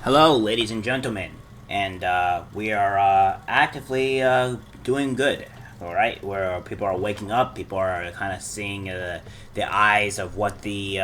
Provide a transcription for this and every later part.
Hello, ladies and gentlemen, and we are actively doing good. All right, where people are waking up, people are kind of seeing the eyes of what the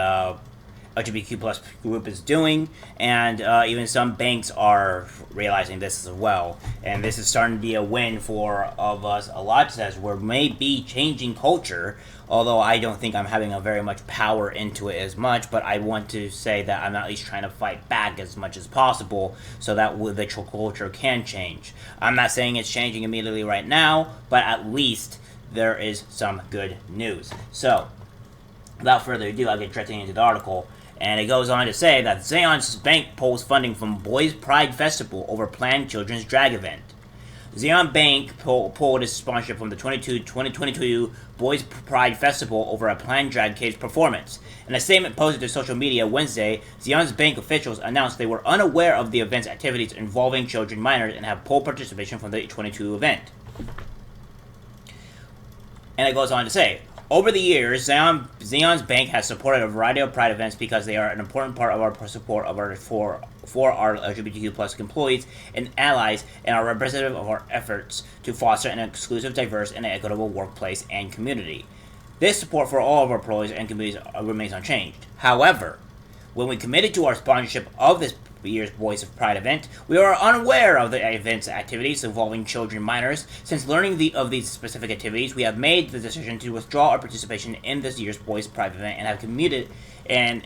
LGBTQ plus group is doing, and even some banks are realizing this as well. And this is starting to be a win for of us. A lot says we're maybe changing culture, although I don't think I'm having a very much power into it as much. But I want to say that I'm at least trying to fight back as much as possible so that the culture can change. I'm not saying it's changing immediately right now, but at least there is some good news. So, without further ado, I'll get directly into the article. And it goes on to say that Zion's Bank pulls funding from Boys Pride Festival over planned children's drag event. Zion Bank pulled its sponsorship from the 2022 Boys Pride Festival over a planned drag kids performance. In a statement posted to social media Wednesday, Zion's Bank officials announced they were unaware of the event's activities involving children minors and have pulled participation from the 22 event. And it goes on to say, over the years, Zion's Bank has supported a variety of Pride events because they are an important part of our support of for our LGBTQ plus employees and allies and are representative of our efforts to foster an inclusive, diverse, and equitable workplace and community. This support for all of our employees and communities remains unchanged. However, when we committed to our sponsorship of this year's Voice of Pride event, we are unaware of the event's activities involving children minors. Since learning of these specific activities, we have made the decision to withdraw our participation in this year's Voice Pride event and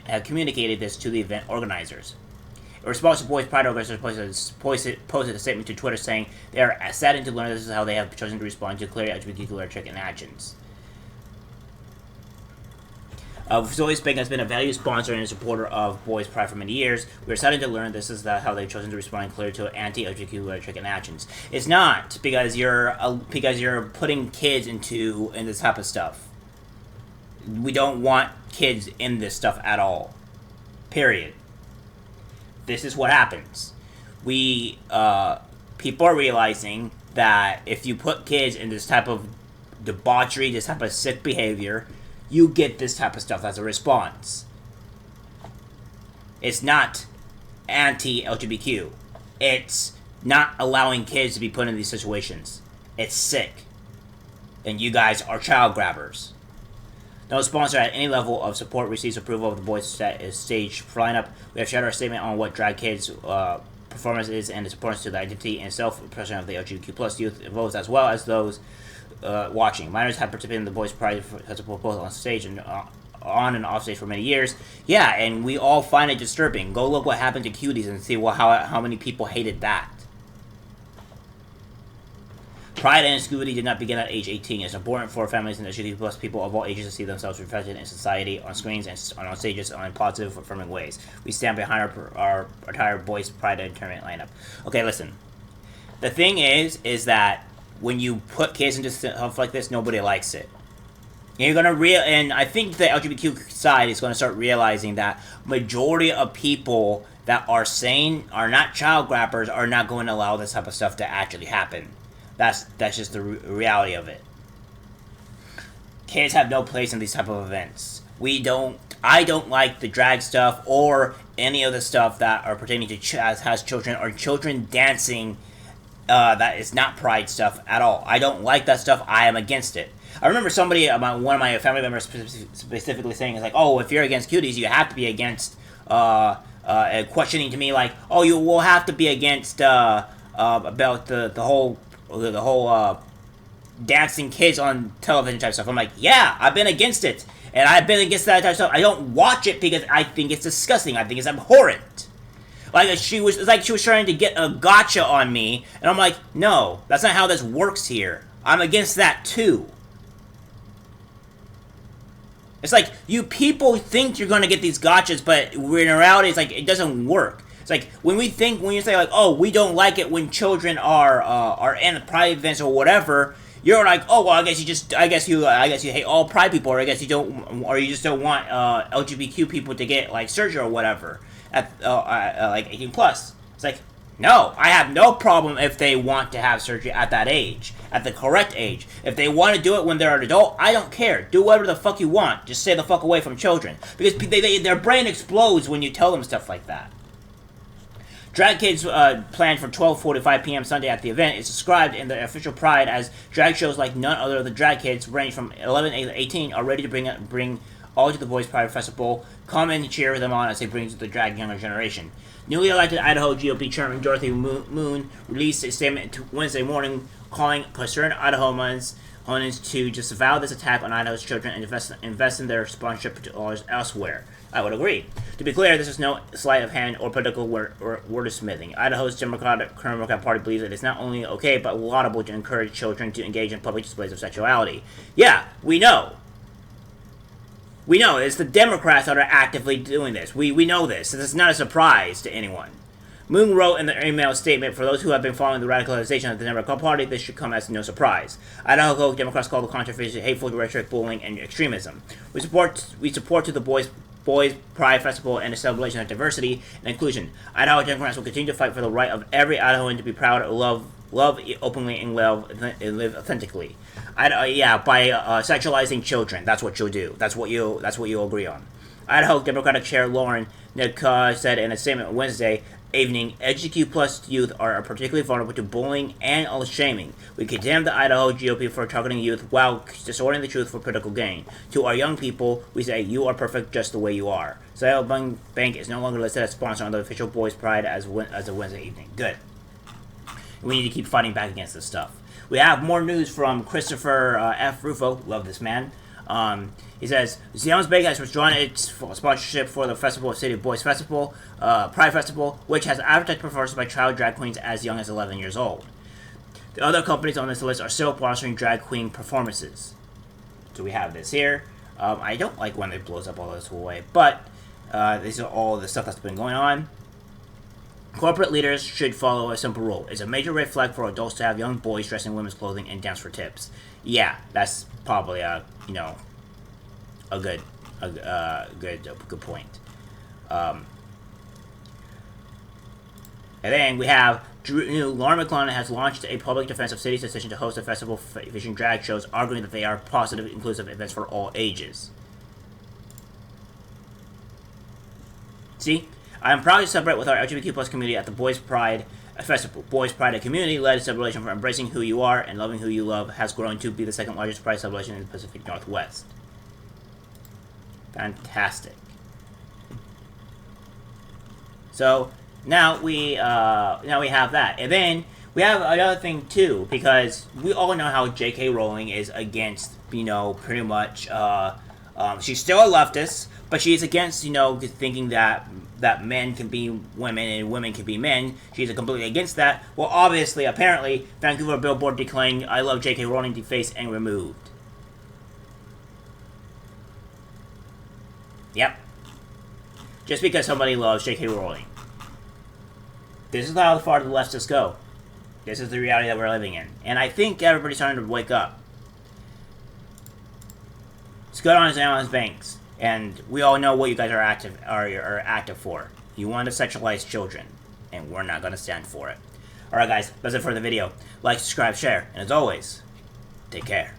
have communicated this to the event organizers. In response to Boys Pride organizers posted a statement to Twitter saying they are saddened to learn this is how they have chosen to respond to clear LGBTQ literature and actions. Zoe's Bank has been a valued sponsor and a supporter of Boys Pride for many years. We are saddened to learn this is how they've chosen to respond clearly to anti-LGBTQ rhetoric and actions. It's not because you're putting kids into this type of stuff. We don't want kids in this stuff at all. Period. This is what happens. People are realizing that if you put kids in this type of debauchery, this type of sick behavior, you get this type of stuff as a response. It's not anti-LGBTQ. It's not allowing kids to be put in these situations. It's sick. And you guys are child grabbers. No sponsor at any level of support receives approval of the Boys stage lineup. We have shared our statement on what Drag Kids performance is and its importance to the identity and self-expression of the LGBTQ plus youth votes as well as those watching. Minors have participated in the Boys Pride Festival both on stage and on and off stage for many years. Yeah, and we all find it disturbing. Go look what happened to Cuties and see how many people hated that. Pride and Scooby did not begin at age 18. It's important for families and LGBTQ plus people of all ages to see themselves reflected in society, on screens, and on stages in positive, affirming ways. We stand behind our entire Boys Pride and tournament lineup. Okay, listen. The thing is that when you put kids into stuff like this, nobody likes it. And and I think the LGBTQ side is gonna start realizing that majority of people that are sane, are not child grabbers, are not going to allow this type of stuff to actually happen. That's just the reality of it. Kids have no place in these type of events. I don't like the drag stuff or any of the stuff that are pertaining to has children or children dancing. That is not pride stuff at all. I don't like that stuff. I am against it. I remember one of my family members specifically saying, "It's like, oh, if you're against cuties, you have to be against questioning to me like, oh, you will have to be against about the whole dancing kids on television type stuff." I'm like, yeah, I've been against it, and I've been against that type of stuff. I don't watch it because I think it's disgusting. I think it's abhorrent. She was trying to get a gotcha on me, and I'm like, no, that's not how this works here. I'm against that too. It's like, you people think you're gonna get these gotchas, but in reality, it's like, it doesn't work. It's like, when you say like, oh, we don't like it when children are in pride events or whatever, you're like, oh, well, I guess you hate all pride people, or I guess you just don't want LGBTQ people to get like surgery or whatever at like 18 plus. It's like, no, I have no problem if they want to have surgery at that age, at the correct age. If they want to do it when they're an adult, I don't care. Do whatever the fuck you want. Just stay the fuck away from children, because their brain explodes when you tell them stuff like that. Drag kids planned for 12:45 p.m. Sunday at the event is described in the official Pride as drag shows like none other. The drag kids, range from 11 to 18, are ready to bring all to the Boys Pride Festival. Come and cheer them on as they bring to the drag younger generation. Newly elected Idaho GOP Chairman Dorothy Moon released a statement Wednesday morning calling concerned Idahoans to disavow this attack on Idaho's children and invest in their sponsorship dollars elsewhere. I would agree. To be clear, this is no sleight of hand or political wordsmithing. Idaho's Democratic Party believes it is not only okay but laudable to encourage children to engage in public displays of sexuality. Yeah, we know. We know it's the Democrats that are actively doing this. We know this. This is not a surprise to anyone. Moon wrote in the email statement, for those who have been following the radicalization of the Democratic Party, this should come as no surprise. Idaho Democrats call the controversy hateful rhetoric, bullying, and extremism. We support to the Boys Pride Festival and the celebration of diversity and inclusion. Idaho Democrats will continue to fight for the right of every Idahoan to be proud, love openly, and live authentically. By sexualizing children, that's what you'll do. That's what you'll agree on. Idaho Democratic Chair Lauren Nick said in a statement Wednesday evening, LGBTQ plus youth are particularly vulnerable to bullying and shaming. We condemn the Idaho GOP for targeting youth while distorting the truth for political gain. To our young people, we say, you are perfect just the way you are. Sale Bank is no longer listed as sponsor on the official Boys Pride as a Wednesday evening. Good. We need to keep fighting back against this stuff. We have more news from Christopher F. Rufo. Love this man. He says, Zion's Bake has withdrawn its sponsorship for the Festival of City Boys Festival, Pride Festival, which has advertised performances by child drag queens as young as 11 years old. The other companies on this list are still sponsoring drag queen performances. So we have this here. I don't like when it blows up all this whole way, but these are all the stuff that's been going on. Corporate leaders should follow a simple rule. It's a major red flag for adults to have young boys dressed in women's clothing and dance for tips. Yeah, that's probably a good point. And then we have Lauren McClellan has launched a public defense of city's decision to host a festival featuring drag shows, arguing that they are positive, inclusive events for all ages. See? I am proud to celebrate with our LGBTQ plus community at the Boys Pride Festival. Boys Pride, a community-led celebration for embracing who you are and loving who you love, has grown to be the second largest pride celebration in the Pacific Northwest. Fantastic. So now we have that, and then we have another thing too, because we all know how JK Rowling is against, pretty much. She's still a leftist, but she's against, thinking that men can be women and women can be men. She's completely against that. Well, obviously, apparently, Vancouver billboard declaring "I love JK Rowling" defaced and removed. Yep. Just because somebody loves JK Rowling. This is how far the leftists go. This is the reality that we're living in. And I think everybody's starting to wake up. It's good on Zion's Banks. And we all know what you guys are active for. You want to sexualize children. And we're not going to stand for it. Alright guys, that's it for the video. Like, subscribe, share. And as always, take care.